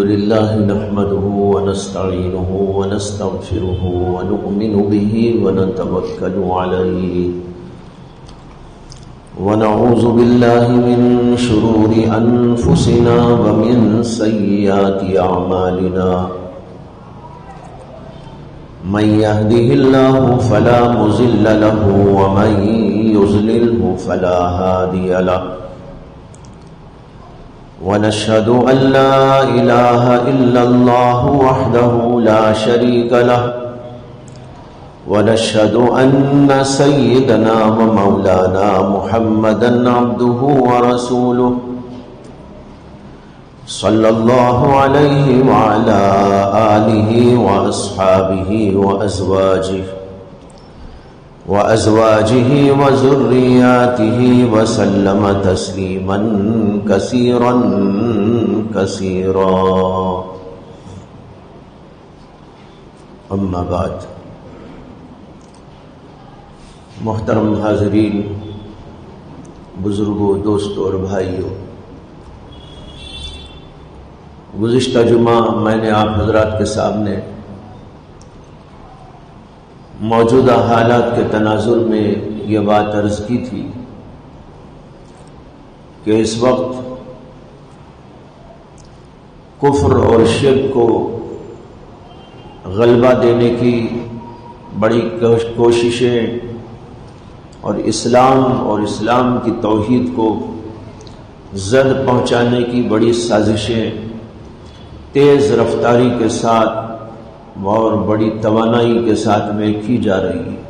لله نحمده ونستعينه ونستغفره ونؤمن به ونتوكل عليه ونعوذ بالله من شرور أنفسنا ومن سيئات أعمالنا من يهده الله فلا مضل له ومن يضلله فلا هادي له ونشهد أن لا إله إلا الله وحده لا شريك له ونشهد أن سيدنا ومولانا محمدا عبده ورسوله صلى الله عليه وعلى آله وأصحابه وأزواجه وذرياته وسلم تسليما كثيرا كثيرا أما بعد. محترم حاضرین، بزرگوں، دوستوں اور بھائیوں، گزشتہ جمعہ میں نے آپ حضرات کے سامنے موجودہ حالات کے تناظر میں یہ بات عرض کی تھی کہ اس وقت کفر اور شرک کو غلبہ دینے کی بڑی کوششیں اور اسلام کی توحید کو زد پہنچانے کی بڑی سازشیں تیز رفتاری کے ساتھ اور بڑی توانائی کے ساتھ میں کی جا رہی ہے.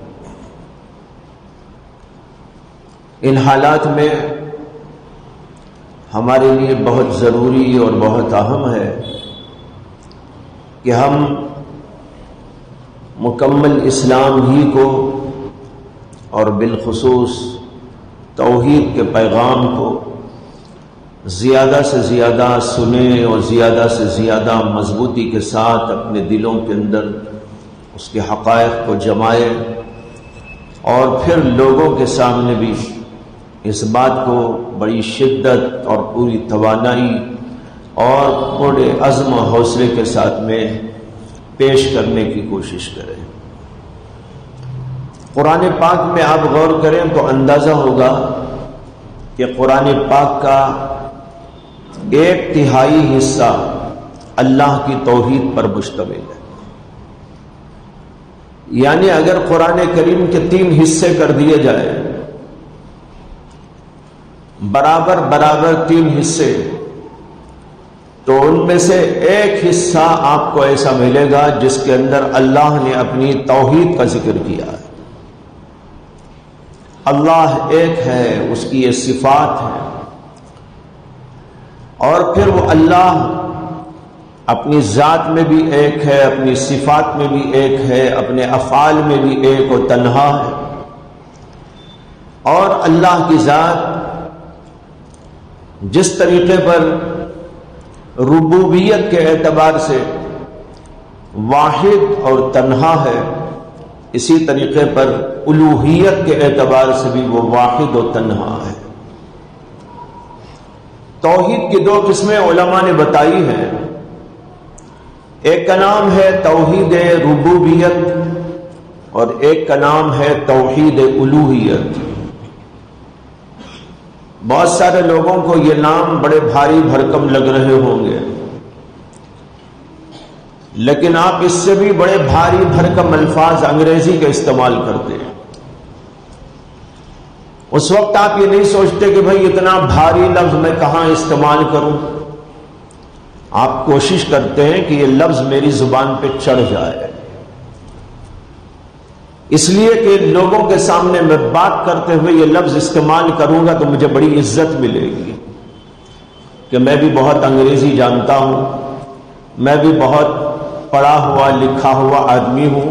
ان حالات میں ہمارے لیے بہت ضروری اور بہت اہم ہے کہ ہم مکمل اسلام ہی کو اور بالخصوص توحید کے پیغام کو زیادہ سے زیادہ سنیں اور زیادہ سے زیادہ مضبوطی کے ساتھ اپنے دلوں کے اندر اس کے حقائق کو جمائیں اور پھر لوگوں کے سامنے بھی اس بات کو بڑی شدت اور پوری توانائی اور پورے عزم و حوصلے کے ساتھ میں پیش کرنے کی کوشش کریں. قرآن پاک میں آپ غور کریں تو اندازہ ہوگا کہ قرآن پاک کا 1/3 حصہ اللہ کی توحید پر مشتمل ہے. یعنی اگر قرآن کریم کے 3 حصے کر دیے جائیں، برابر 3 حصے، تو ان میں سے ایک حصہ آپ کو ایسا ملے گا جس کے اندر اللہ نے اپنی توحید کا ذکر کیا ہے. اللہ ایک ہے، اس کی یہ صفات ہے، اور پھر وہ اللہ اپنی ذات میں بھی ایک ہے، اپنی صفات میں بھی ایک ہے، اپنے افعال میں بھی ایک و تنہا ہے. اور اللہ کی ذات جس طریقے پر ربوبیت کے اعتبار سے واحد اور تنہا ہے، اسی طریقے پر الوہیت کے اعتبار سے بھی وہ واحد و تنہا ہے. توحید کی 2 قسمیں علماء نے بتائی ہیں. ایک کا نام ہے توحید ربوبیت اور ایک کا نام ہے توحید الوہیت. بہت سارے لوگوں کو یہ نام بڑے بھاری بھرکم لگ رہے ہوں گے، لیکن آپ اس سے بھی بڑے بھاری بھرکم الفاظ انگریزی کے استعمال کرتے ہیں. اس وقت آپ یہ نہیں سوچتے کہ بھئی اتنا بھاری لفظ میں کہاں استعمال کروں. آپ کوشش کرتے ہیں کہ یہ لفظ میری زبان پہ چڑھ جائے، اس لیے کہ لوگوں کے سامنے میں بات کرتے ہوئے یہ لفظ استعمال کروں گا تو مجھے بڑی عزت ملے گی کہ میں بھی بہت انگریزی جانتا ہوں، میں بھی بہت پڑھا ہوا لکھا ہوا آدمی ہوں،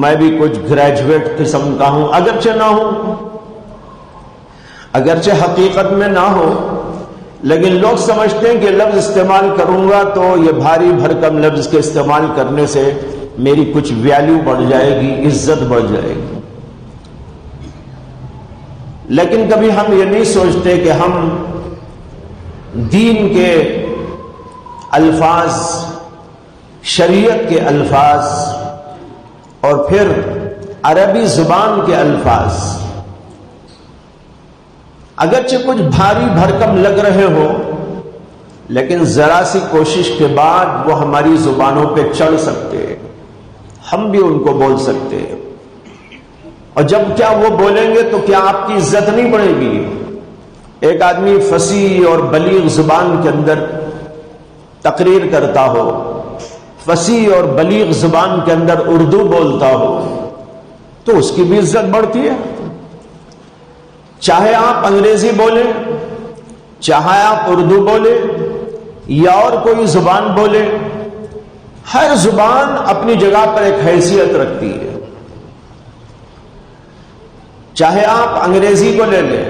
میں بھی کچھ گریجویٹ قسم کا ہوں، اگرچہ نہ ہوں، اگرچہ حقیقت میں نہ ہو، لیکن لوگ سمجھتے ہیں کہ لفظ استعمال کروں گا تو یہ بھاری بھرکم لفظ کے استعمال کرنے سے میری کچھ ویلیو بڑھ جائے گی، عزت بڑھ جائے گی. لیکن کبھی ہم یہ نہیں سوچتے کہ ہم دین کے الفاظ، شریعت کے الفاظ اور پھر عربی زبان کے الفاظ اگرچہ کچھ بھاری بھرکم لگ رہے ہو، لیکن ذرا سی کوشش کے بعد وہ ہماری زبانوں پہ چڑھ سکتے، ہم بھی ان کو بول سکتے، اور جب کیا وہ بولیں گے تو کیا آپ کی عزت نہیں بڑھے گی؟ ایک آدمی فصیح اور بلیغ زبان کے اندر تقریر کرتا ہو، فصیح اور بلیغ زبان کے اندر اردو بولتا ہو، تو اس کی بھی عزت بڑھتی ہے۔ چاہے آپ انگریزی بولیں، چاہے آپ اردو بولیں یا اور کوئی زبان بولیں، ہر زبان اپنی جگہ پر ایک حیثیت رکھتی ہے۔ چاہے آپ انگریزی کو لے لیں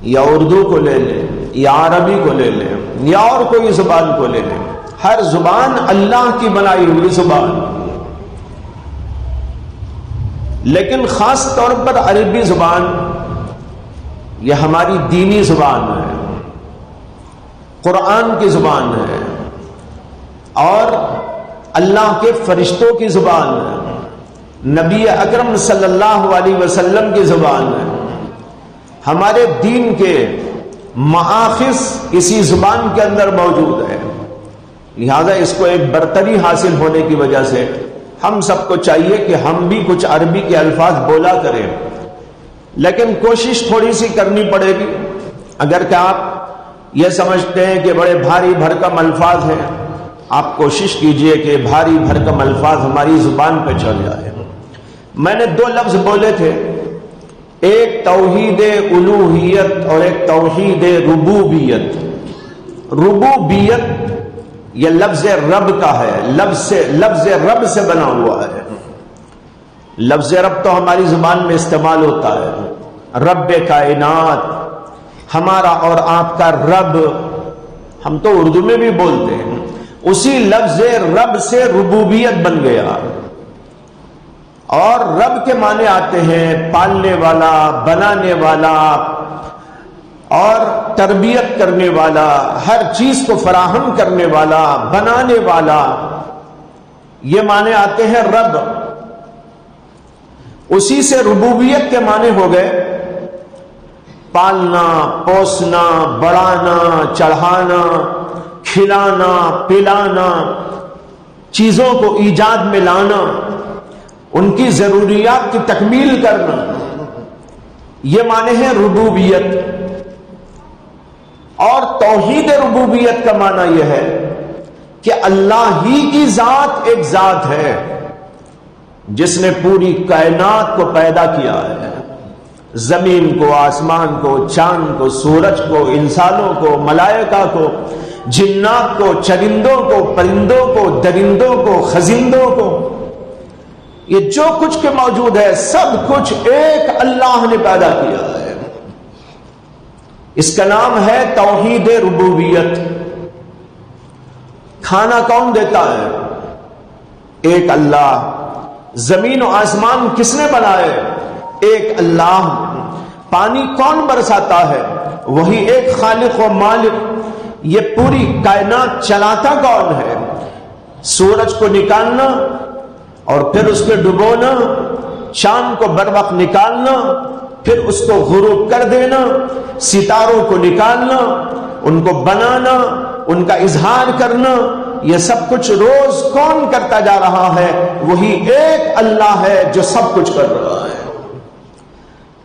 یا اردو کو لے لیں یا عربی کو لے لیں یا اور کوئی زبان کو لے لیں، ہر زبان اللہ کی بنائی ہوئی زبان، لیکن خاص طور پر عربی زبان یہ ہماری دینی زبان ہے، قرآن کی زبان ہے اور اللہ کے فرشتوں کی زبان ہے، نبی اکرم صلی اللہ علیہ وسلم کی زبان ہے۔ ہمارے دین کے مآخذ اسی زبان کے اندر موجود ہے، لہذا اس کو ایک برتری حاصل ہونے کی وجہ سے ہم سب کو چاہیے کہ ہم بھی کچھ عربی کے الفاظ بولا کریں، لیکن کوشش تھوڑی سی کرنی پڑے گی۔ اگر کہ آپ یہ سمجھتے ہیں کہ بڑے بھاری بھرکم الفاظ ہیں، آپ کوشش کیجئے کہ بھاری بھرکم الفاظ ہماری زبان پہ چل جائے۔ میں نے دو لفظ بولے تھے، ایک توحید الوہیت اور ایک توحید ربوبیت۔ ربوبیت یہ لفظ رب کا ہے، لفظ رب سے بنا ہوا ہے۔ لفظ رب تو ہماری زبان میں استعمال ہوتا ہے، رب کائنات، ہمارا اور آپ کا رب، ہم تو اردو میں بھی بولتے ہیں۔ اسی لفظ رب سے ربوبیت بن گیا، اور رب کے معنی آتے ہیں پالنے والا، بنانے والا اور تربیت کرنے والا، ہر چیز کو فراہم کرنے والا، بنانے والا، یہ معنی آتے ہیں رب۔ اسی سے ربوبیت کے معنی ہو گئے پالنا، پوسنا، بڑھانا، چڑھانا، کھلانا، پلانا، چیزوں کو ایجاد میں لانا، ان کی ضروریات کی تکمیل کرنا، یہ معنی ہے ربوبیت۔ اور توحید ربوبیت کا معنی یہ ہے کہ اللہ ہی کی ذات ایک ذات ہے جس نے پوری کائنات کو پیدا کیا ہے، زمین کو، آسمان کو، چاند کو، سورج کو، انسانوں کو، ملائکہ کو، جنات کو، چرندوں کو، پرندوں کو، درندوں کو، خزندوں کو، یہ جو کچھ کے موجود ہے سب کچھ ایک اللہ نے پیدا کیا ہے۔ اس کا نام ہے توحید ربوبیت۔ کھانا کون دیتا ہے؟ ایک اللہ۔ زمین و آسمان کس نے بنائے؟ ایک اللہ۔ پانی کون برساتا ہے؟ وہی ایک خالق و مالک۔ یہ پوری کائنات چلاتا کون ہے؟ سورج کو نکالنا اور پھر اس پہ ڈبونا، چاند کو بر وقت نکالنا، پھر اس کو غروب کر دینا، ستاروں کو نکالنا، ان کو بنانا، ان کا اظہار کرنا، یہ سب کچھ روز کون کرتا جا رہا ہے؟ وہی ایک اللہ ہے جو سب کچھ کر رہا ہے۔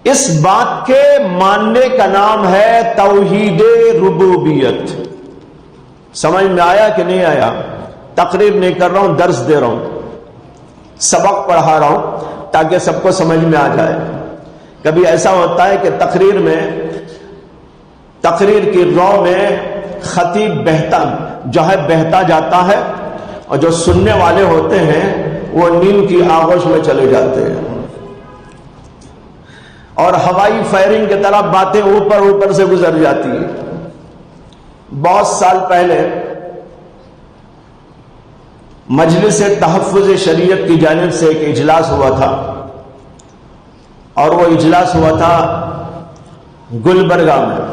اس بات کے ماننے کا نام ہے توحید ربوبیت۔ سمجھ میں آیا کہ نہیں آیا؟ تقریر نہیں کر رہا ہوں، درس دے رہا ہوں، سبق پڑھا رہا ہوں تاکہ سب کو سمجھ میں آ جائے۔ کبھی ایسا ہوتا ہے کہ تقریر کی رو میں خطیب بہتا جاتا ہے، اور جو سننے والے ہوتے ہیں وہ نیند کی آغوش میں چلے جاتے ہیں، اور ہوائی فائرنگ کی طرح باتیں اوپر سے گزر جاتی ہیں۔ بہت سال پہلے مجلس تحفظ شریعت کی جانب سے ایک اجلاس ہوا تھا، اور وہ اجلاس ہوا تھا گلبرگہ میں۔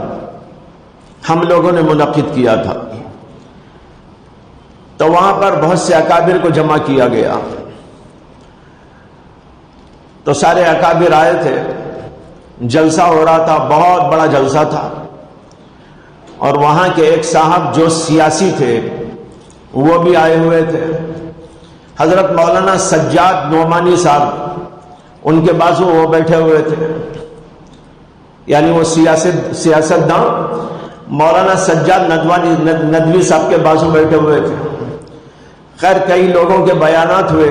ہم لوگوں نے منعقد کیا تھا، تو وہاں پر بہت سے اکابر کو جمع کیا گیا، تو سارے اکابر آئے تھے، جلسہ ہو رہا تھا، بہت بڑا جلسہ تھا، اور وہاں کے ایک صاحب جو سیاسی تھے وہ بھی آئے ہوئے تھے، حضرت مولانا سجاد نعمانی صاحب ان کے بازو وہ بیٹھے ہوئے تھے، یعنی وہ سیاستداں مولانا سجاد ندوی صاحب کے بازو بیٹھے ہوئے تھے۔ خیر کئی لوگوں کے بیانات ہوئے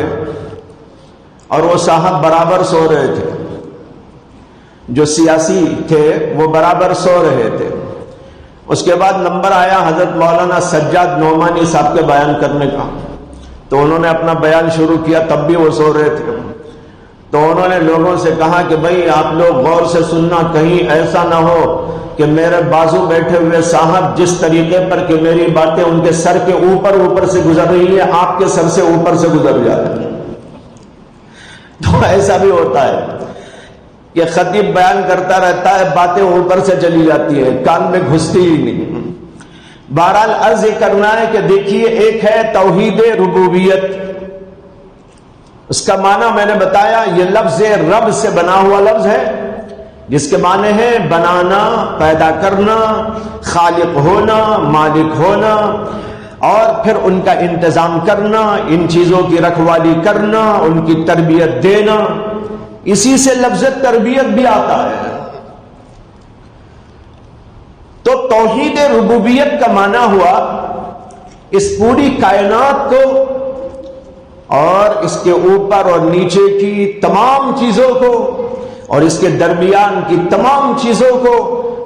اور وہ صاحب برابر سو رہے تھے، جو سیاسی تھے وہ برابر سو رہے تھے۔ اس کے بعد نمبر آیا حضرت مولانا سجاد نعمانی صاحب کے بیان کرنے کا، تو انہوں نے اپنا بیان شروع کیا، تب بھی وہ سو رہے تھے۔ تو انہوں نے لوگوں سے کہا کہ بھئی آپ لوگ غور سے سننا، کہیں ایسا نہ ہو کہ میرے بازو بیٹھے ہوئے صاحب جس طریقے پر کہ میری باتیں ان کے سر کے اوپر سے گزر رہی ہیں، آپ کے سر سے اوپر سے گزر جائے۔ تو ایسا بھی ہوتا ہے کہ خطیب بیان کرتا رہتا ہے، باتیں اوپر سے چلی جاتی ہیں، کان میں گھستی ہی نہیں۔ بہرحال عرض یہ کرنا ہے کہ دیکھیے، ایک ہے توحید ربوبیت، اس کا معنی میں نے بتایا، یہ لفظ رب سے بنا ہوا لفظ ہے، جس کے معنی ہے بنانا، پیدا کرنا، خالق ہونا، مالک ہونا، اور پھر ان کا انتظام کرنا، ان چیزوں کی رکھوالی کرنا، ان کی تربیت دینا، اسی سے لفظ تربیت بھی آتا ہے۔ تو توحید ربوبیت کا معنی ہوا اس پوری کائنات کو اور اس کے اوپر اور نیچے کی تمام چیزوں کو اور اس کے درمیان کی تمام چیزوں کو،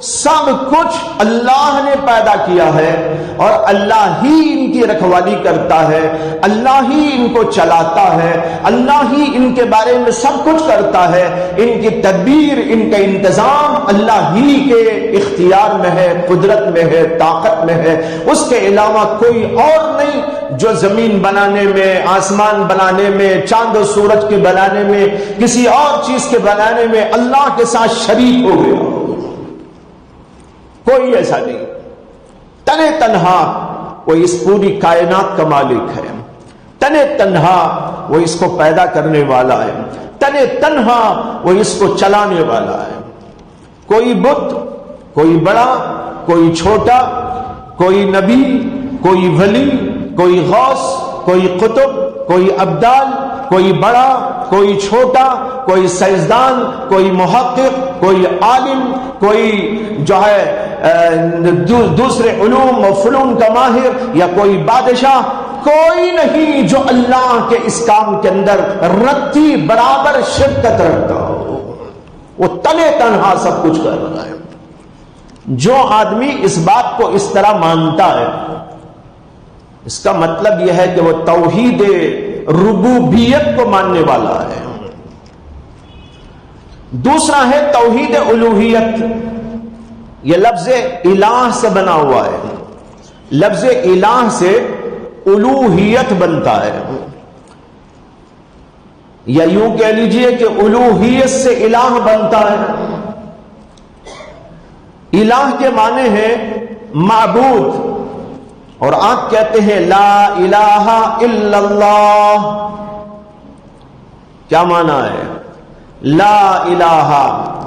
سب کچھ اللہ نے پیدا کیا ہے، اور اللہ ہی ان کی رکھوالی کرتا ہے، اللہ ہی ان کو چلاتا ہے، اللہ ہی ان کے بارے میں سب کچھ کرتا ہے، ان کی تدبیر، ان کا انتظام اللہ ہی کے اختیار میں ہے، قدرت میں ہے، طاقت میں ہے، اس کے علاوہ کوئی اور نہیں جو زمین بنانے میں، آسمان بنانے میں، چاند و سورج کے بنانے میں، کسی اور چیز کے بنانے میں اللہ کے ساتھ شریک ہو گیا، کوئی ایسا نہیں۔ تنے تنہا وہ اس پوری کائنات کا مالک ہے، تنے تنہا وہ اس کو پیدا کرنے والا ہے، تنے تنہا وہ اس کو چلانے والا ہے۔ کوئی بت، کوئی بڑا، کوئی چھوٹا، کوئی نبی، کوئی ولی، کوئی غوث، کوئی قطب، کوئی ابدال، کوئی بڑا، کوئی چھوٹا، کوئی سائنسدان، کوئی محقق، کوئی عالم، کوئی جو ہے دوسرے علوم و فنون کا ماہر، یا کوئی بادشاہ، کوئی نہیں جو اللہ کے اس کام کے اندر رتی برابر شرکت رکھتا ہو، وہ تنے تنہا سب کچھ کر رہا ہے۔ جو آدمی اس بات کو اس طرح مانتا ہے، اس کا مطلب یہ ہے کہ وہ توحید ربوبیت کو ماننے والا ہے۔ دوسرا ہے توحید الوہیت، یہ لفظ الہ سے بنا ہوا ہے، لفظ الہ سے الوہیت بنتا ہے، یا یوں کہہ لیجئے کہ الوہیت سے الہ بنتا ہے۔ الہ کے معنی ہے معبود، اور آپ کہتے ہیں لا الہ الا اللہ، کیا معنی ہے؟ لا الہ،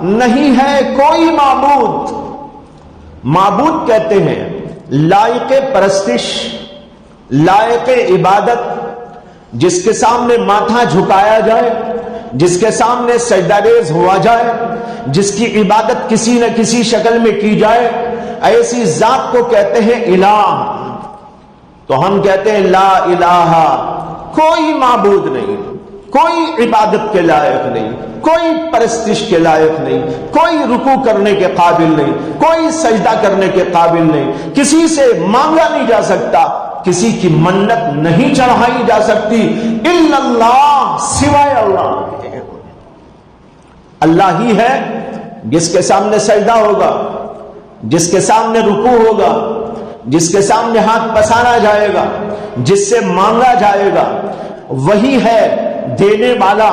نہیں ہے کوئی معبود۔ معبود کہتے ہیں لائق پرستش، لائق عبادت، جس کے سامنے ماتھا جھکایا جائے، جس کے سامنے سجدہ ریز ہوا جائے، جس کی عبادت کسی نہ کسی شکل میں کی جائے، ایسی ذات کو کہتے ہیں الہ۔ تو ہم کہتے ہیں لا الہ، کوئی معبود نہیں، کوئی عبادت کے لائق نہیں، کوئی پرستش کے لائق نہیں، کوئی رکوع کرنے کے قابل نہیں، کوئی سجدہ کرنے کے قابل نہیں، کسی سے مانگا نہیں جا سکتا، کسی کی منت نہیں چڑھائی جا سکتی، الا اللہ، سوائے اللہ کے۔ اللہ ہی ہے جس کے سامنے سجدہ ہوگا، جس کے سامنے رکوع ہوگا، جس کے سامنے ہاتھ پسارا جائے گا، جس سے مانگا جائے گا، وہی ہے دینے والا،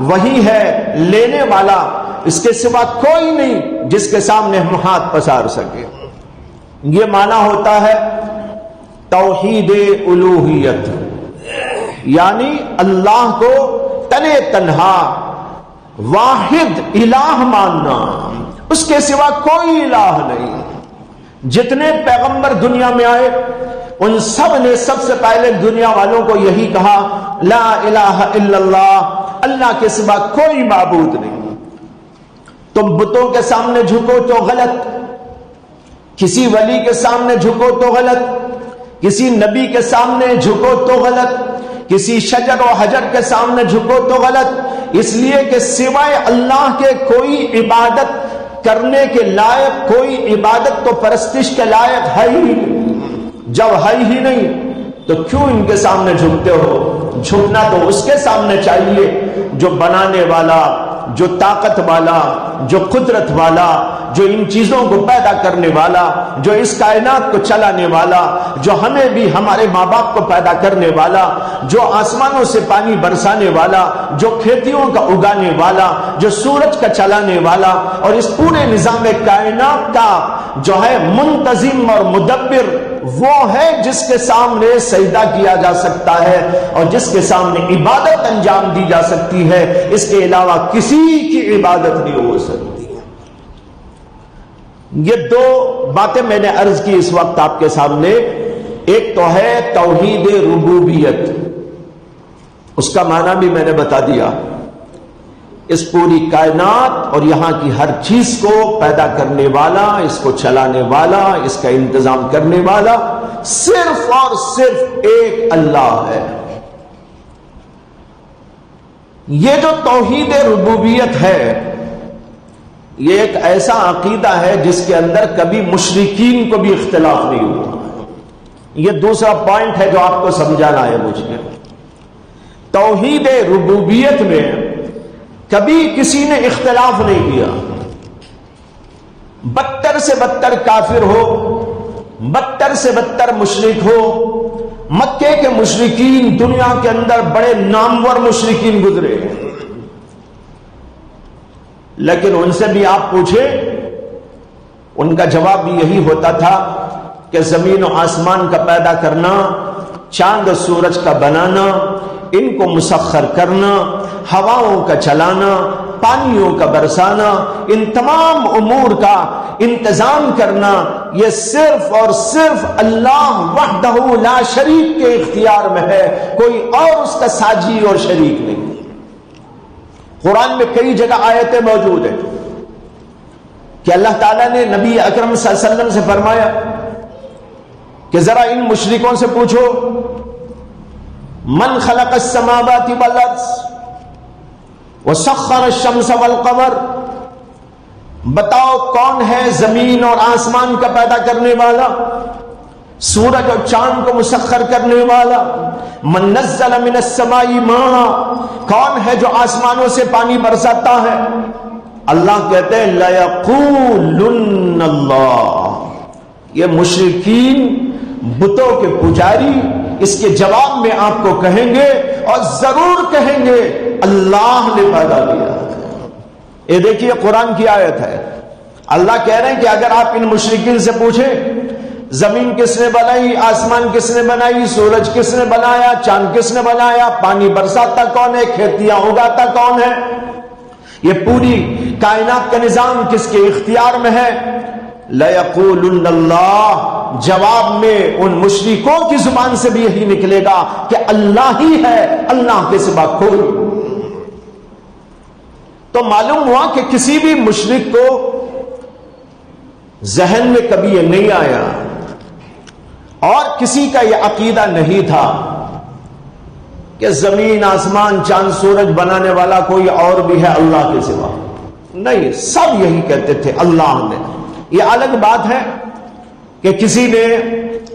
وہی ہے لینے والا، اس کے سوا کوئی نہیں جس کے سامنے ہم ہاتھ پسار سکے۔ یہ معنی ہوتا ہے توحید الوہیت، یعنی اللہ کو تنے تنہا واحد الہ ماننا، اس کے سوا کوئی الہ نہیں۔ جتنے پیغمبر دنیا میں آئے ان سب نے سب سے پہلے دنیا والوں کو یہی کہا لا الہ الا اللہ، اللہ کے سوا کوئی معبود نہیں۔ تم بتوں کے سامنے جھکو تو غلط، کسی ولی کے سامنے جھکو تو غلط، کسی نبی کے سامنے جھکو تو غلط، کسی شجر و حجر کے سامنے جھکو تو غلط، اس لیے کہ سوائے اللہ کے کوئی عبادت کرنے کے لائق، کوئی عبادت تو پرستش کے لائق ہے ہی نہیں۔ جب ہے ہی نہیں تو کیوں ان کے سامنے جھکتے ہو؟ جھکنا تو اس کے سامنے چاہیے جو بنانے والا، جو طاقت والا، جو قدرت والا، جو ان چیزوں کو پیدا کرنے والا، جو اس کائنات کو چلانے والا، جو ہمیں بھی ہمارے ماں باپ کو پیدا کرنے والا، جو آسمانوں سے پانی برسانے والا، جو کھیتیوں کا اگانے والا، جو سورج کا چلانے والا، اور اس پورے نظام کائنات کا جو ہے منتظم اور مدبر، وہ ہے جس کے سامنے سجدہ کیا جا سکتا ہے اور جس کے سامنے عبادت انجام دی جا سکتی ہے۔ اس کے علاوہ کسی کی عبادت نہیں ہو سکتی۔ یہ دو باتیں میں نے عرض کی اس وقت آپ کے سامنے، ایک تو ہے توحید ربوبیت، اس کا معنی بھی میں نے بتا دیا، اس پوری کائنات اور یہاں کی ہر چیز کو پیدا کرنے والا، اس کو چلانے والا، اس کا انتظام کرنے والا صرف اور صرف ایک اللہ ہے۔ یہ جو توحید ربوبیت ہے یہ ایک ایسا عقیدہ ہے جس کے اندر کبھی مشرکین کو بھی اختلاف نہیں ہوا۔ یہ دوسرا پوائنٹ ہے جو آپ کو سمجھانا ہے مجھے۔ توحید ربوبیت میں کبھی کسی نے اختلاف نہیں کیا، بدتر سے بدتر کافر ہو، بدتر سے بدتر مشرک ہو، مکے کے مشرکین دنیا کے اندر بڑے نامور مشرکین گزرے، لیکن ان سے بھی آپ پوچھیں ان کا جواب بھی یہی ہوتا تھا کہ زمین و آسمان کا پیدا کرنا، چاند و سورج کا بنانا، ان کو مسخر کرنا، ہواؤں کا چلانا، پانیوں کا برسانا، ان تمام امور کا انتظام کرنا، یہ صرف اور صرف اللہ وحدہ لا شریک کے اختیار میں ہے، کوئی اور اس کا ساجی اور شریک نہیں۔ قرآن میں کئی جگہ آیتیں موجود ہیں کہ اللہ تعالیٰ نے نبی اکرم صلی اللہ علیہ وسلم سے فرمایا کہ ذرا ان مشرکوں سے پوچھو من خلق السماوات والارض وسخر الشمس والقمر، بتاؤ کون ہے زمین اور آسمان کا پیدا کرنے والا، سورج اور چاند کو مسخر کرنے والا، من نزل من السماء ماء، کون ہے جو آسمانوں سے پانی برساتا ہے؟ اللہ کہتے ہیں لَيَقُولُنَّ اللَّهُ، یہ مشرکین بتوں کے پجاری اس کے جواب میں آپ کو کہیں گے اور ضرور کہیں گے اللہ نے پیدا کیا ہے۔ یہ دیکھیے قرآن کی آیت ہے، اللہ کہہ رہے ہیں کہ اگر آپ ان مشرکین سے پوچھیں زمین کس نے بنائی، آسمان کس نے بنائی، سورج کس نے بنایا، چاند کس نے بنایا، پانی برساتا کون ہے، کھیتیاں اگاتا کون ہے، یہ پوری کائنات کا نظام کس کے اختیار میں ہے؟ لَيَقُولُنَّ اللَّهُ، جواب میں ان مشرکوں کی زبان سے بھی یہی نکلے گا کہ اللہ ہی ہے، اللہ کے سوا کوئی۔ تو معلوم ہوا کہ کسی بھی مشرک کو ذہن میں کبھی یہ نہیں آیا اور کسی کا یہ عقیدہ نہیں تھا کہ زمین آسمان چاند سورج بنانے والا کوئی اور بھی ہے اللہ کے سوا، نہیں، سب یہی کہتے تھے اللہ نے۔ یہ الگ بات ہے کہ کسی نے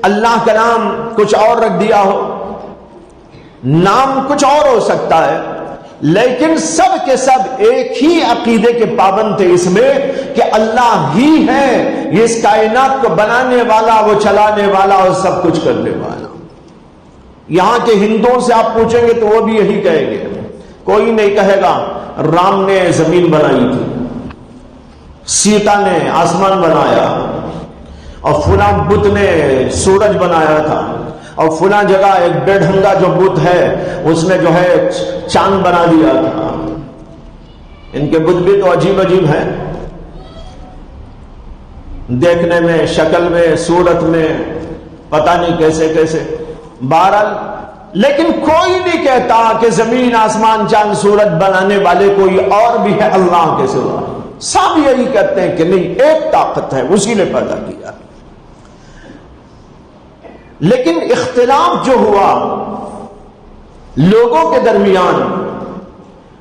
اللہ کا نام کچھ اور رکھ دیا ہو، نام کچھ اور ہو سکتا ہے، لیکن سب کے سب ایک ہی عقیدے کے پابند تھے اس میں کہ اللہ ہی ہے، یہ اس کائنات کو بنانے والا، وہ چلانے والا اور سب کچھ کرنے والا۔ یہاں کے ہندوؤں سے آپ پوچھیں گے تو وہ بھی یہی کہیں گے، کوئی نہیں کہے گا رام نے زمین بنائی تھی، سیتا نے آسمان بنایا، اور فلاں بت نے سورج بنایا تھا، اور فلاں جگہ ایک ڈیڑھنگا جو بت ہے اس نے جو ہے چاند بنا دیا تھا۔ ان کے بت بھی تو عجیب عجیب ہیں، دیکھنے میں، شکل میں، صورت میں، پتہ نہیں کیسے کیسے۔ بہرحال لیکن کوئی نہیں کہتا کہ زمین آسمان چاند سورج بنانے والے کوئی اور بھی ہے اللہ کے سوا۔ سب یہی کہتے ہیں کہ نہیں، ایک طاقت ہے، اسی نے پیدا کیا۔ لیکن اختلاف جو ہوا لوگوں کے درمیان،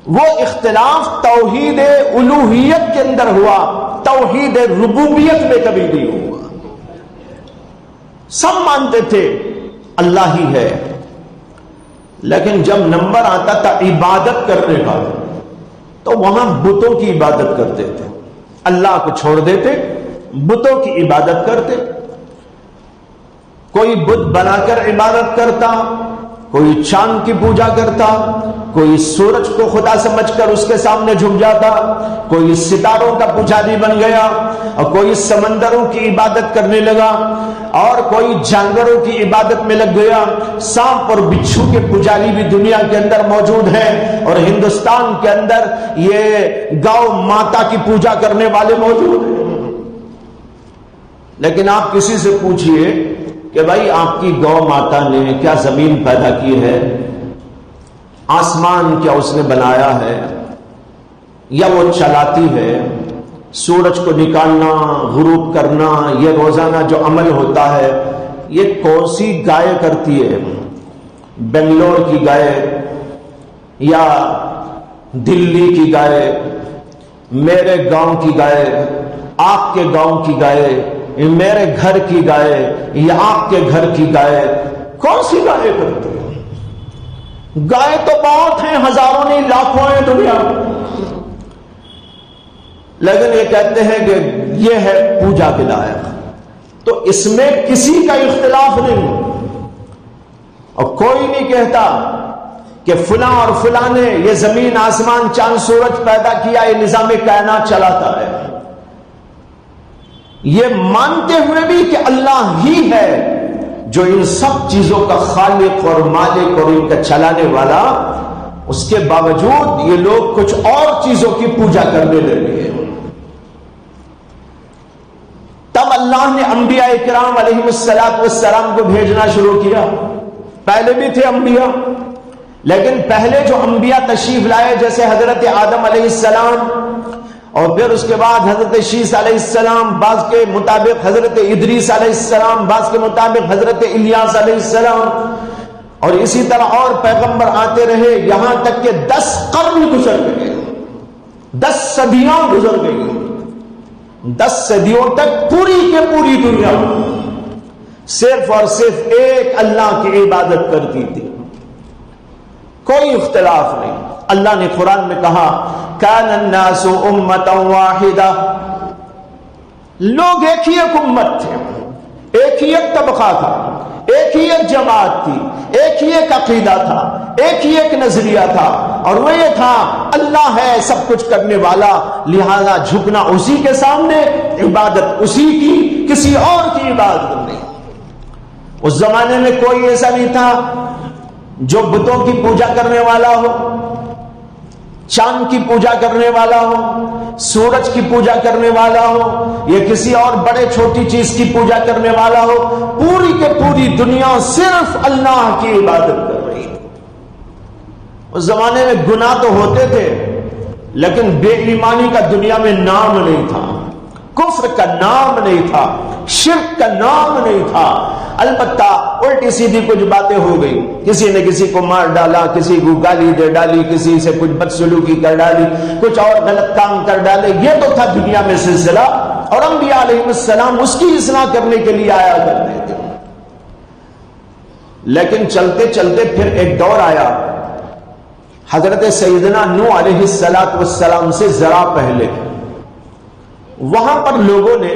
وہ اختلاف توحید الوہیت کے اندر ہوا، توحید ربوبیت میں کبھی نہیں ہوا۔ سب مانتے تھے اللہ ہی ہے، لیکن جب نمبر آتا تھا عبادت کرنے کا تو وہاں بتوں کی عبادت کرتے تھے، اللہ کو چھوڑ دیتے، بتوں کی عبادت کرتے۔ کوئی بت بنا کر عبادت کرتا، کوئی چاند کی پوجا کرتا، کوئی سورج کو خدا سمجھ کر اس کے سامنے جھک جاتا، کوئی ستاروں کا پجاری بن گیا، اور کوئی سمندروں کی عبادت کرنے لگا، اور کوئی جانوروں کی عبادت میں لگ گیا۔ سانپ اور بچھو کے پجاری بھی دنیا کے اندر موجود ہیں، اور ہندوستان کے اندر یہ گاؤ ماتا کی پوجا کرنے والے موجود ہیں۔ لیکن آپ کسی سے پوچھئے کہ بھائی آپ کی گو ماتا نے کیا زمین پیدا کی ہے، آسمان کیا اس نے بنایا ہے، یا وہ چلاتی ہے؟ سورج کو نکالنا، غروب کرنا، یہ روزانہ جو عمل ہوتا ہے، یہ کون سی گائے کرتی ہے؟ بنگلور کی گائے، یا دلی کی گائے، میرے گاؤں کی گائے، آپ کے گاؤں کی گائے، میرے گھر کی گائے، یا آپ کے گھر کی گائے؟ کون سی گائے کرتی ہے؟ گائے تو بہت ہیں، ہزاروں نہیں لاکھوں ہیں دنیا میں، لیکن یہ کہتے ہیں کہ یہ ہے پوجا کے لائق۔ تو اس میں کسی کا اختلاف نہیں، اور کوئی نہیں کہتا کہ فلاں اور فلاں نے یہ زمین آسمان چاند سورج پیدا کیا، یہ نظام کائنات چلاتا ہے۔ یہ مانتے ہوئے بھی کہ اللہ ہی ہے جو ان سب چیزوں کا خالق اور مالک اور ان کا چلانے والا، اس کے باوجود یہ لوگ کچھ اور چیزوں کی پوجا کرنے لگے۔ تب اللہ نے انبیاء کرام علیہ السلام کو بھیجنا شروع کیا۔ پہلے بھی تھے انبیاء، لیکن پہلے جو انبیاء تشریف لائے، جیسے حضرت آدم علیہ السلام، اور پھر اس کے بعد حضرت شیس علیہ السلام، بعض کے مطابق حضرت ادریس علیہ السلام، بعض کے مطابق حضرت الیاس علیہ السلام، اور اسی طرح اور پیغمبر آتے رہے، یہاں تک کہ 10 قرن گزر گئے، 10 صدیاں گزر گئی۔ 10 صدیوں تک پوری کے پوری دنیا صرف اور صرف ایک اللہ کی عبادت کرتی تھی، کوئی اختلاف نہیں۔ اللہ نے قرآن میں کہا کان الناس امتا واحدہ، لوگ ایک ہی ایک امت تھے، ایک ہی ایک طبقہ تھا، ایک ہی ایک جماعت تھی، ایک ہی ایک عقیدہ تھا، ایک ہی ایک نظریہ تھا، اور وہ یہ تھا اللہ ہے سب کچھ کرنے والا، لہذا جھکنا اسی کے سامنے، عبادت اسی کی، کسی اور کی عبادت نہیں۔ اس زمانے میں کوئی ایسا نہیں تھا جو بتوں کی پوجا کرنے والا ہو، چاند کی پوجا کرنے والا ہو، سورج کی پوجا کرنے والا ہو، یا کسی اور بڑے چھوٹی چیز کی پوجا کرنے والا ہو۔ پوری کے پوری دنیا صرف اللہ کی عبادت کر رہی ہے۔ اس زمانے میں گناہ تو ہوتے تھے، لیکن بے ایمانی کا دنیا میں نام نہیں تھا، کفر کا نام نہیں تھا، شرک کا نام نہیں تھا۔ البتہ الٹی سیدھی کچھ باتیں ہو گئی، کسی نے کسی کو مار ڈالا، کسی کو گالی دے ڈالی، کسی سے کچھ بدسلوکی کر ڈالی، کچھ اور غلط کام کر ڈالے، یہ تو تھا دنیا میں سلسلہ، اور انبیاء علیہ السلام اس کی اصلاح کرنے کے لیے آیا کرتے تھے۔ لیکن چلتے چلتے پھر ایک دور آیا، حضرت سیدنا نوح علیہ السلام سے ذرا پہلے، وہاں پر لوگوں نے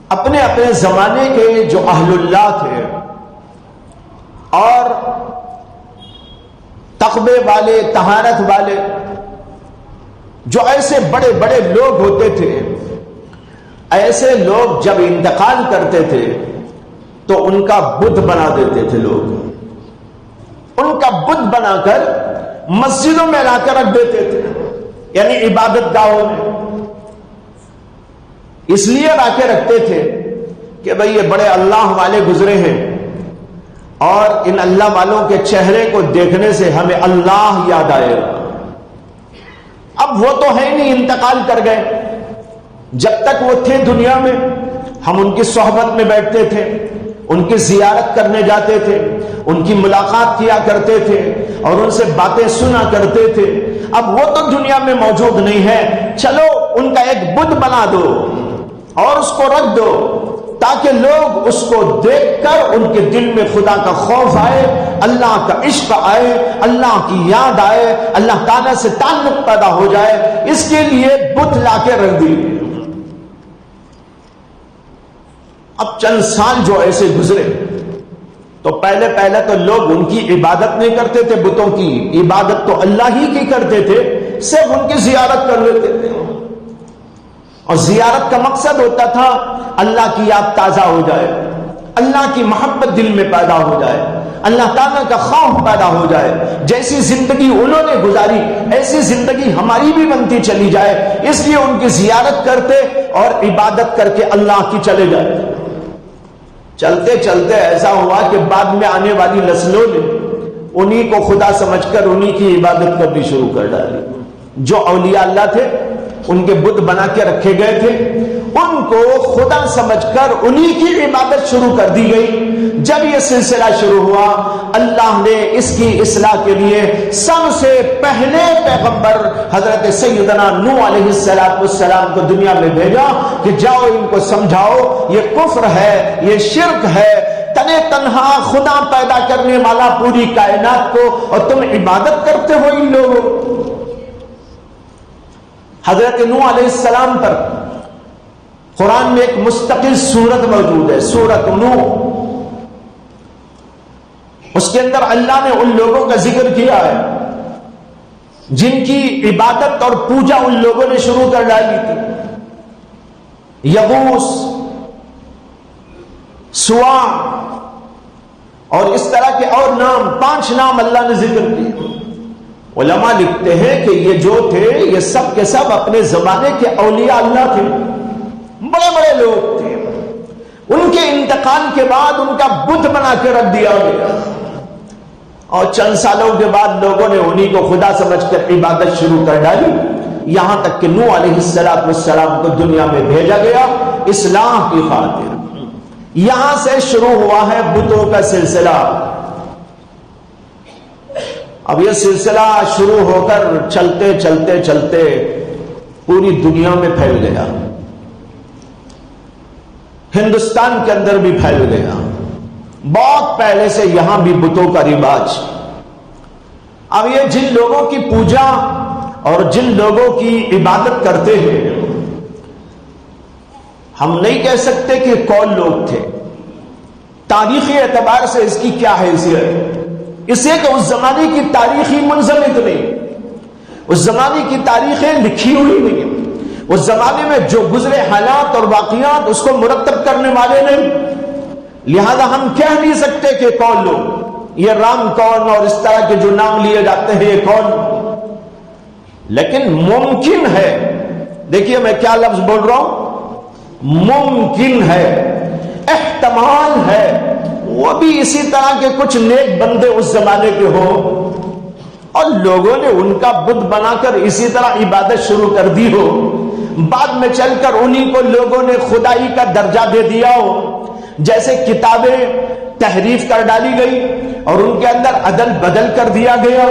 اپنے اپنے زمانے کے جو اہل اللہ تھے اور تقوی والے، طہارت والے، جو ایسے بڑے بڑے لوگ ہوتے تھے، ایسے لوگ جب انتقال کرتے تھے تو ان کا بت بنا دیتے تھے لوگ، ان کا بت بنا کر مسجدوں میں لا کر رکھ دیتے تھے، یعنی عبادت گاہوں میں۔ اس لیے لا کے رکھتے تھے کہ بھئی یہ بڑے اللہ والے گزرے ہیں اور ان اللہ والوں کے چہرے کو دیکھنے سے ہمیں اللہ یاد آئے گا۔ اب وہ تو ہے نہیں، انتقال کر گئے۔ جب تک وہ تھے دنیا میں ہم ان کی صحبت میں بیٹھتے تھے، ان کی زیارت کرنے جاتے تھے، ان کی ملاقات کیا کرتے تھے اور ان سے باتیں سنا کرتے تھے۔ اب وہ تو دنیا میں موجود نہیں ہے، چلو ان کا ایک بت بنا دو اور اس کو رکھ دو تاکہ لوگ اس کو دیکھ کر ان کے دل میں خدا کا خوف آئے، اللہ کا عشق آئے، اللہ کی یاد آئے، اللہ تعالیٰ سے تعلق پیدا ہو جائے۔ اس کے لیے بت لا کے رکھ دیے۔ اب چند سال جو ایسے گزرے تو پہلے تو لوگ ان کی عبادت نہیں کرتے تھے، بتوں کی عبادت تو اللہ ہی کی کرتے تھے، صرف ان کی زیارت کر لیتے تھے، اور زیارت کا مقصد ہوتا تھا اللہ کی یاد تازہ ہو جائے، اللہ کی محبت دل میں پیدا ہو جائے، اللہ تعالیٰ کا خوف پیدا ہو جائے۔ جیسی زندگی انہوں نے گزاری ایسی زندگی ہماری بھی بنتی چلی جائے، اس لیے ان کی زیارت کرتے اور عبادت کر کے اللہ کی چلے جاتے۔ چلتے چلتے ایسا ہوا کہ بعد میں آنے والی نسلوں نے انہی کو خدا سمجھ کر انہی کی عبادت کرنی شروع کر ڈالی۔ جو اولیاء اللہ تھے ان کے بت بنا کے رکھے گئے تھے، ان کو خدا سمجھ کر انہی کی عبادت شروع کر دی گئی۔ جب یہ سلسلہ شروع ہوا، اللہ نے اس کی اصلاح کے لیے سب سے پہلے پیغمبر حضرت سیدنا نوح علیہ السلام کو دنیا میں بھیجا کہ جاؤ ان کو سمجھاؤ یہ کفر ہے، یہ شرک ہے، تنے تنہا خدا پیدا کرنے والا پوری کائنات کو، اور تم عبادت کرتے ہو ان لوگوں۔ حضرت نوح علیہ السلام پر قرآن میں ایک مستقل سورت موجود ہے، سورت نوح۔ اس کے اندر اللہ نے ان لوگوں کا ذکر کیا ہے جن کی عبادت اور پوجا ان لوگوں نے شروع کر ڈالی تھی۔ یغوث، سواع اور اس طرح کے اور نام، 5 نام اللہ نے ذکر کیے۔ علماء لکھتے ہیں کہ یہ جو تھے یہ سب کے سب اپنے زمانے کے اولیاء اللہ تھے، بڑے بڑے لوگ تھے۔ ان کے انتقال کے بعد ان کا بت بنا کے رکھ دیا گیا، اور چند سالوں کے بعد لوگوں نے انہی کو خدا سمجھ کر عبادت شروع کر ڈالی، یہاں تک کہ نوح علیہ السلام کو دنیا میں بھیجا گیا اصلاح کی خاطر۔ یہاں سے شروع ہوا ہے بتوں کا سلسلہ۔ اب یہ سلسلہ شروع ہو کر چلتے چلتے چلتے پوری دنیا میں پھیل گیا، ہندوستان کے اندر بھی پھیل گیا، بہت پہلے سے یہاں بھی بتوں کا رواج۔ اب یہ جن لوگوں کی پوجا اور جن لوگوں کی عبادت کرتے ہیں، ہم نہیں کہہ سکتے کہ کون لوگ تھے، تاریخی اعتبار سے اس کی کیا حیثیت، اس لیے کہ اس زمانے کی تاریخی منضبط نہیں، اس زمانے کی تاریخیں لکھی ہوئی نہیں، اس زمانے میں جو گزرے حالات اور واقعات اس کو مرتب کرنے والے نہیں، لہذا ہم کہہ نہیں سکتے کہ کون لوگ، یہ رام کون اور اس طرح کے جو نام لیے جاتے ہیں یہ کون۔ لیکن ممکن ہے، دیکھیے میں کیا لفظ بول رہا ہوں، ممکن ہے، احتمال ہے وہ بھی اسی طرح کے کچھ نیک بندے اس زمانے کے ہوں اور لوگوں نے ان کا بت بنا کر اسی طرح عبادت شروع کر دی ہو، بعد میں چل کر انہی کو لوگوں نے خدائی کا درجہ دے دیا ہو۔ جیسے کتابیں تحریف کر ڈالی گئی اور ان کے اندر عدل بدل کر دیا گیا،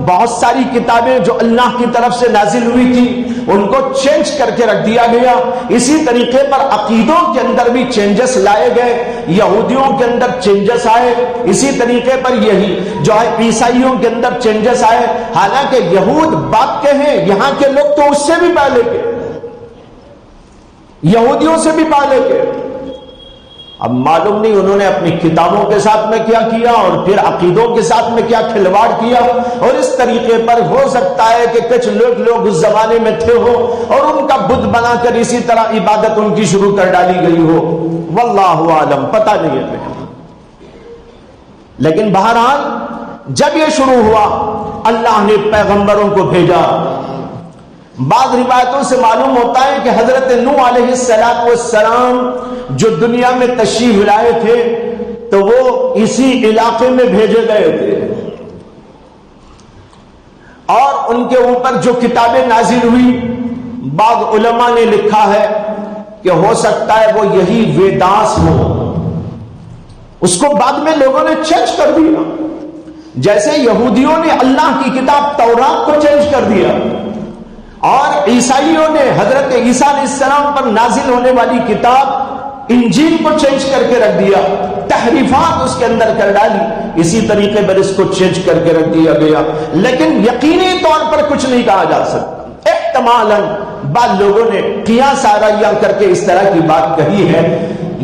بہت ساری کتابیں جو اللہ کی طرف سے نازل ہوئی تھی ان کو چینج کر کے رکھ دیا گیا۔ اسی طریقے پر عقیدوں کے اندر بھی چینجز لائے گئے، یہودیوں کے اندر چینجز آئے، اسی طریقے پر یہی جو ہے عیسائیوں کے اندر چینجز آئے، حالانکہ یہود بات کے ہیں، یہاں کے لوگ تو اس سے بھی پہلے کے، یہودیوں سے بھی پہلے کے، اب معلوم نہیں انہوں نے اپنی کتابوں کے ساتھ میں کیا کیا اور پھر عقیدوں کے ساتھ میں کیا کھلواڑ کیا، اور اس طریقے پر ہو سکتا ہے کہ کچھ لوگ اس زمانے میں تھے ہو اور ان کا بت بنا کر اسی طرح عبادت ان کی شروع کر ڈالی گئی ہو، واللہ عالم، پتہ نہیں ہے۔ لیکن بہرحال جب یہ شروع ہوا اللہ نے پیغمبروں کو بھیجا۔ بعض روایتوں سے معلوم ہوتا ہے کہ حضرت نوح علیہ السلام جو دنیا میں تشریف لائے تھے تو وہ اسی علاقے میں بھیجے گئے تھے، اور ان کے اوپر جو کتابیں نازل ہوئی بعض علماء نے لکھا ہے کہ ہو سکتا ہے وہ یہی ویداس ہو۔ اس کو بعد میں لوگوں نے چینج کر دیا، جیسے یہودیوں نے اللہ کی کتاب تورات کو چینج کر دیا، اور عیسائیوں نے حضرت عیسیٰ علیہ السلام پر نازل ہونے والی کتاب انجیل کو چینج کر کے رکھ دیا، تحریفات اس کے اندر کر ڈالی، اسی طریقے پر اس کو چینج کر کے رکھ دیا گیا۔ لیکن یقینی طور پر کچھ نہیں کہا جا سکتا، احتمالاً بعض لوگوں نے قیاس آرائیہ کر کے اس طرح کی بات کہی ہے۔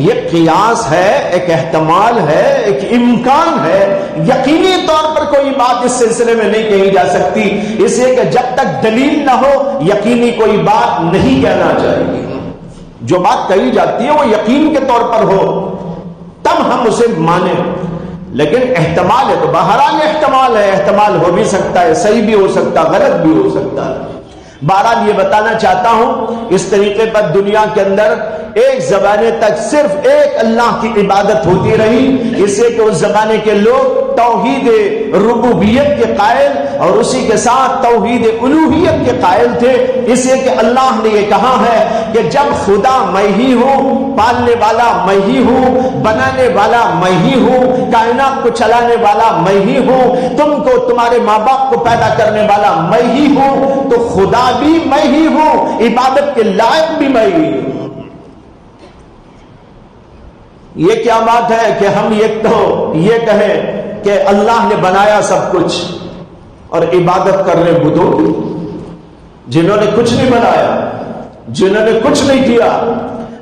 یہ قیاس ہے، ایک احتمال ہے، ایک امکان ہے، یقینی طور پر کوئی بات اس سلسلے میں نہیں کہی جا سکتی، اس لیے کہ جب تک دلیل نہ ہو یقینی کوئی بات نہیں کہنا چاہیے۔ جو بات کہی جاتی ہے وہ یقین کے طور پر ہو تب ہم اسے مانیں، لیکن احتمال ہے تو بہرحال احتمال ہے، احتمال ہو بھی سکتا ہے، صحیح بھی ہو سکتا ہے، غلط بھی ہو سکتا ہے۔ بہرحال یہ بتانا چاہتا ہوں اس طریقے پر دنیا کے اندر ایک زمانے تک صرف ایک اللہ کی عبادت ہوتی رہی، اس سے کہ اس زمانے کے لوگ توحید ربوبیت کے قائل اور اسی کے ساتھ توحید الوہیت کے قائل تھے، اس لیے کہ اللہ نے یہ کہا ہے کہ جب خدا میں ہی ہوں، پالنے والا میں ہی ہوں، بنانے والا میں ہی ہوں، کائنات کو چلانے والا میں ہی ہوں، تم کو تمہارے ماں باپ کو پیدا کرنے والا میں ہی ہوں، تو خدا بھی میں ہی ہوں، عبادت کے لائق بھی میں ہی ہوں۔ یہ کیا بات ہے کہ ہم یہ کہیں کہ اللہ نے بنایا سب کچھ اور عبادت کر رہے بتوں کی، جنہوں نے کچھ نہیں بنایا، جنہوں نے کچھ نہیں کیا،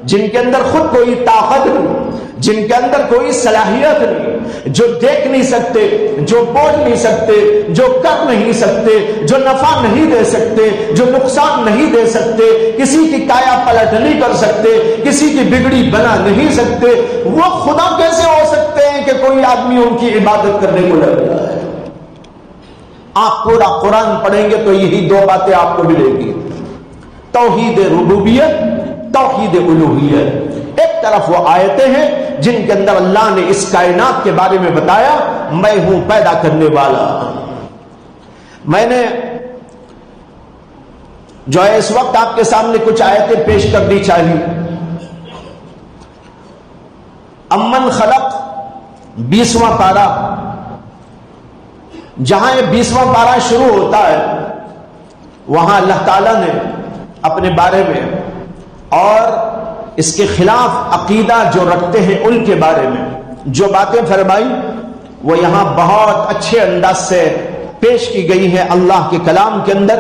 جن کے اندر خود کوئی طاقت نہیں، جن کے اندر کوئی صلاحیت نہیں، جو دیکھ نہیں سکتے، جو بول نہیں سکتے، جو کر نہیں سکتے، جو نفع نہیں دے سکتے، جو نقصان نہیں دے سکتے، کسی کی کایا پلٹ نہیں کر سکتے، کسی کی بگڑی بنا نہیں سکتے، وہ خدا کیسے ہو سکتے ہیں کہ کوئی آدمی ان کی عبادت کرنے کو لگ جائے؟ آپ پورا قرآن پڑھیں گے تو یہی دو باتیں آپ کو ملے گی، توحید ربوبیت، توحید الوہیت۔ ایک طرف وہ آیتیں ہیں جن کے اندر اللہ نے اس کائنات کے بارے میں بتایا میں ہوں پیدا کرنے والا۔ میں نے جو ہے اس وقت آپ کے سامنے کچھ آیتیں پیش کرنی چاہیے۔ امن خلق 20واں پارہ، جہاں یہ 20واں پارہ شروع ہوتا ہے وہاں اللہ تعالیٰ نے اپنے بارے میں اور اس کے خلاف عقیدہ جو رکھتے ہیں ان کے بارے میں جو باتیں فرمائی وہ یہاں بہت اچھے انداز سے پیش کی گئی ہیں اللہ کے کلام کے اندر۔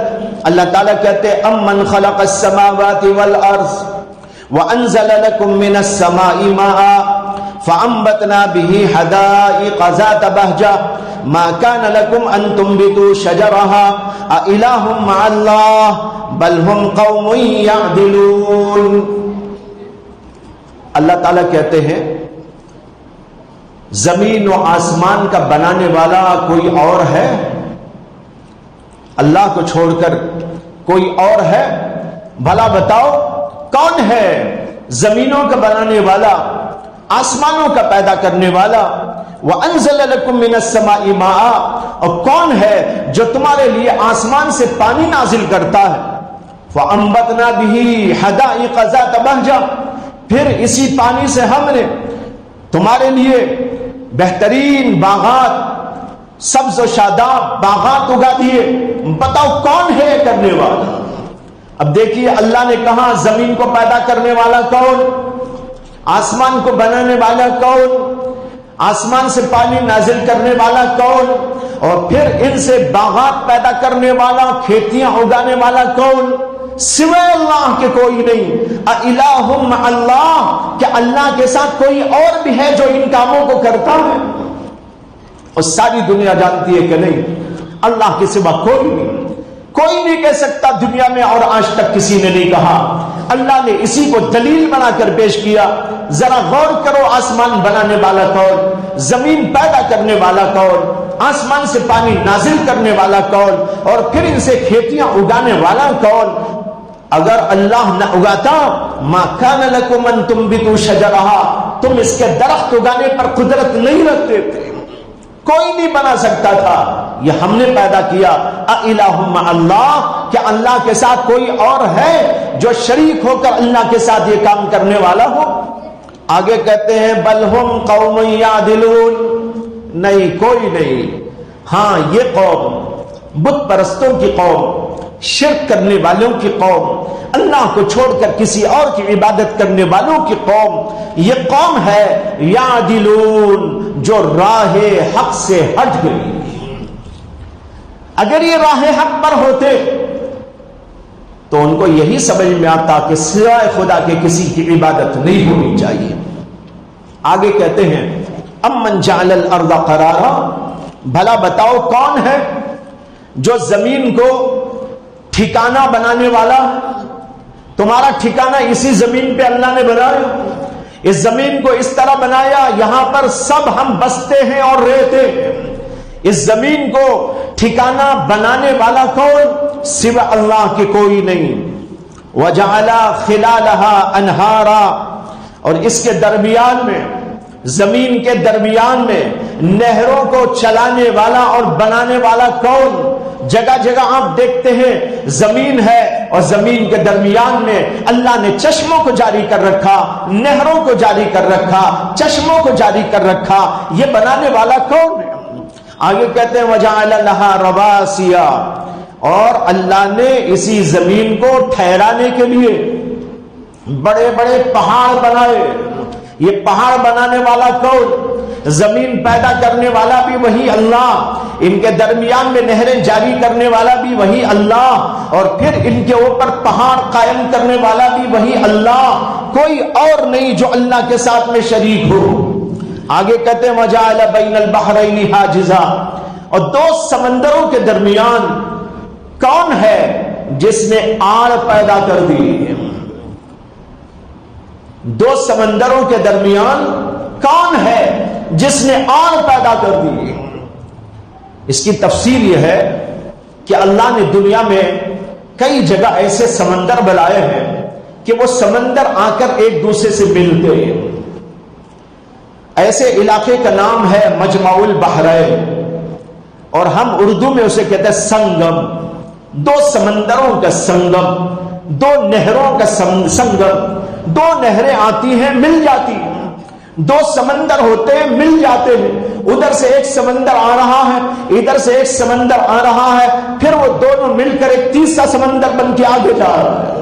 اللہ تعالیٰ کہتے ہیں امن خلق السماوات والارض وانزل لكم من السماء ماء فانبتنا به حدائق ذات بهجة ما كان لكم ان تنبتوا شجرها أإله مع الله بل هم قوم يعدلون۔ اللہ تعالیٰ کہتے ہیں زمین و آسمان کا بنانے والا کوئی اور ہے؟ اللہ کو چھوڑ کر کوئی اور ہے؟ بھلا بتاؤ کون ہے زمینوں کا بنانے والا، آسمانوں کا پیدا کرنے والا؟ وَأَنزَلَ لَكُم مِّنَ السَّمَاءِ مَاءً، اور کون ہے جو تمہارے لیے آسمان سے پانی نازل کرتا ہے؟ فَأَنبَتْنَا بِهِ حَدَائِقَ ذَاتَ بَهْجَةٍ، پھر اسی پانی سے ہم نے تمہارے لیے بہترین باغات، سبز و شاداب باغات اگا دیے۔ بتاؤ کون ہے کرنے والا؟ اب دیکھیے اللہ نے کہا زمین کو پیدا کرنے والا کون، آسمان کو بنانے والا کون، آسمان سے پانی نازل کرنے والا کون، اور پھر ان سے باغات پیدا کرنے والا، کھیتیاں اگانے والا کون؟ سوائے اللہ کے کوئی نہیں، اِلَٰهٌ مَّعَ اللَّهِ، کہ اللہ کے ساتھ کوئی اور بھی ہے جو ان کاموں کو کرتا ہے؟ اور ساری دنیا جانتی ہے کہ نہیں، اللہ کے سوا کوئی نہیں کہہ سکتا دنیا میں، اور آج تک کسی نے نہیں کہا۔ اللہ نے اسی کو دلیل بنا کر پیش کیا۔ ذرا غور کرو، آسمان بنانے والا کون، زمین پیدا کرنے والا کون، آسمان سے پانی نازل کرنے والا کون، اور پھر ان سے کھیتیاں اگانے والا کون؟ اگر اللہ نہ اگاتا، ما کان لکم ان تنبتوا شجرہا، تم اس کے درخت اگانے پر قدرت نہیں رکھتے تھے، کوئی نہیں بنا سکتا تھا، یہ ہم نے پیدا کیا۔ اِلَٰهٌ مَّعَ اللَّهِ، کہ اللہ کے ساتھ کوئی اور ہے جو شریک ہو کر اللہ کے ساتھ یہ کام کرنے والا ہو؟ آگے کہتے ہیں بل ہم قوم یعدلون، نہیں کوئی نہیں، ہاں یہ قوم بت پرستوں کی قوم، شرک کرنے والوں کی قوم، اللہ کو چھوڑ کر کسی اور کی عبادت کرنے والوں کی قوم، یہ قوم ہے یعدلون، جو راہ حق سے ہٹ گئی۔ اگر یہ راہ حق پر ہوتے تو ان کو یہی سمجھ میں آتا کہ سوائے خدا کے کسی کی عبادت نہیں ہونی چاہیے۔ آگے کہتے ہیں امن جعل الارض قرارا، بھلا بتاؤ کون ہے جو زمین کو ٹھکانہ بنانے والا ہے؟ تمہارا ٹھکانہ اسی زمین پہ اللہ نے بنایا، اس زمین کو اس طرح بنایا، یہاں پر سب ہم بستے ہیں اور رہتے ہیں۔ اس زمین کو ٹھکانہ بنانے والا کون؟ سوا اللہ کے کوئی نہیں۔ وَجَعَلَ خِلَالَهَا أَنْهَارًا، اور اس کے درمیان میں، زمین کے درمیان میں نہروں کو چلانے والا اور بنانے والا کون؟ جگہ جگہ آپ دیکھتے ہیں زمین ہے اور زمین کے درمیان میں اللہ نے چشموں کو جاری کر رکھا، نہروں کو جاری کر رکھا، چشموں کو جاری کر رکھا، یہ بنانے والا کون ہے؟ آگے کہتے ہیں وَجَعَلَ لَهَا رَوَاسِيَ، اور اللہ نے اسی زمین کو ٹھہرانے کے لیے بڑے بڑے پہاڑ بنائے۔ یہ پہاڑ بنانے والا کون؟ زمین پیدا کرنے والا بھی وہی اللہ، ان کے درمیان میں نہریں جاری کرنے والا بھی وہی اللہ، اور پھر ان کے اوپر پہاڑ قائم کرنے والا بھی وہی اللہ، کوئی اور نہیں جو اللہ کے ساتھ میں شریک ہو۔ آگے کہتے ہیں وَجَعَلَ بَيْنَ الْبَحْرَيْنِ حَاجِزًا، اور دو سمندروں کے درمیان کون ہے جس نے آڑ پیدا کر دی؟ دو سمندروں کے درمیان کون ہے جس نے آڑ پیدا کر دی؟ اس کی تفسیر یہ ہے کہ اللہ نے دنیا میں کئی جگہ ایسے سمندر بنائے ہیں کہ وہ سمندر آ کر ایک دوسرے سے ملتے ہیں۔ ایسے علاقے کا نام ہے مجمع البحرین، اور ہم اردو میں اسے کہتے ہیں سنگم، دو سمندروں کا سنگم، دو نہروں کا سنگم۔ دو نہریں آتی ہیں مل جاتی ہیں، دو سمندر ہوتے ہیں مل جاتے ہیں، ادھر سے ایک سمندر آ رہا ہے، ادھر سے ایک سمندر آ رہا ہے، پھر وہ دونوں مل کر ایک تیسرا سمندر بن کے آگے جا رہا ہے۔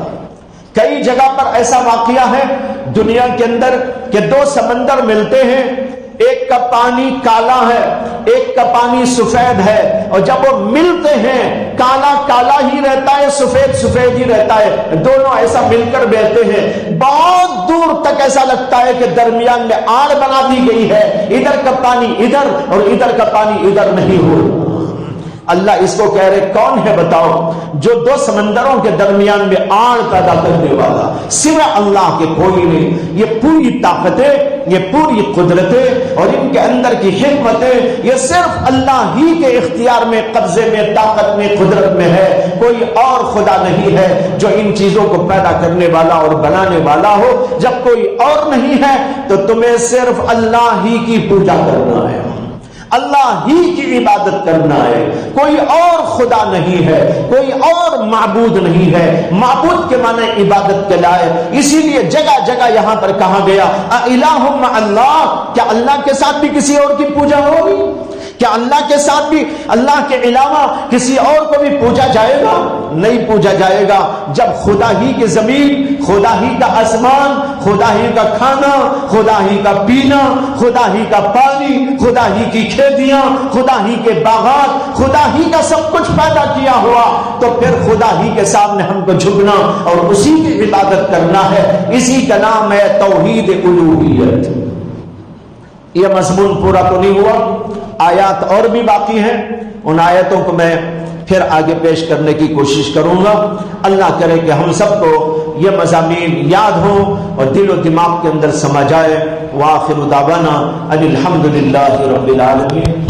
کئی جگہ پر ایسا واقعہ ہے دنیا کے اندر کہ دو سمندر ملتے ہیں، ایک کا پانی کالا ہے، ایک کا پانی سفید ہے، اور جب وہ ملتے ہیں کالا کالا ہی رہتا ہے، سفید سفید ہی رہتا ہے، دونوں ایسا مل کر بہتے ہیں، بہت دور تک ایسا لگتا ہے کہ درمیان میں آڑ بنا دی گئی ہے، ادھر کا پانی ادھر اور ادھر کا پانی ادھر نہیں ہو۔ اللہ اس کو کہہ رہے کون ہے بتاؤ جو دو سمندروں کے درمیان میں آڑ پیدا کرنے والا؟ سوائے اللہ کے کوئی نہیں۔ یہ پوری طاقتیں، یہ پوری قدرتیں اور ان کے اندر کی حکمتیں یہ صرف اللہ ہی کے اختیار میں، قبضے میں، طاقت میں، قدرت میں ہے، کوئی اور خدا نہیں ہے جو ان چیزوں کو پیدا کرنے والا اور بنانے والا ہو۔ جب کوئی اور نہیں ہے تو تمہیں صرف اللہ ہی کی پوجا کرنا ہے، اللہ ہی کی عبادت کرنا ہے، کوئی اور خدا نہیں ہے، کوئی اور معبود نہیں ہے۔ معبود کے معنی عبادت کے لائے، اسی لیے جگہ جگہ یہاں پر کہا گیا اِلَٰهٌ مَّعَ اللَّهِ، کیا اللہ کے ساتھ بھی کسی اور کی پوجا ہوگی؟ کیا اللہ کے ساتھ بھی اللہ کے علاوہ کسی اور کو بھی پوجا جائے گا؟ نہیں پوجا جائے گا۔ جب خدا ہی کی زمین، خدا ہی کا آسمان، خدا ہی کا کھانا، خدا ہی کا پینا، خدا ہی کا پانی، خدا ہی کی کھیتیاں، خدا ہی کے باغات، خدا ہی کا سب کچھ پیدا کیا ہوا، تو پھر خدا ہی کے سامنے ہم کو جھکنا اور اسی کی عبادت کرنا ہے۔ اسی کا نام ہے توحید الوہیت۔ یہ مضمون پورا تو نہیں ہوا، آیات اور بھی باقی ہیں، ان آیتوں کو میں پھر آگے پیش کرنے کی کوشش کروں گا۔ اللہ کرے کہ ہم سب کو یہ مضامین یاد ہوں اور دل و دماغ کے اندر سما جائے۔ وآخر دعوانا ان الحمد للہ رب العالمین۔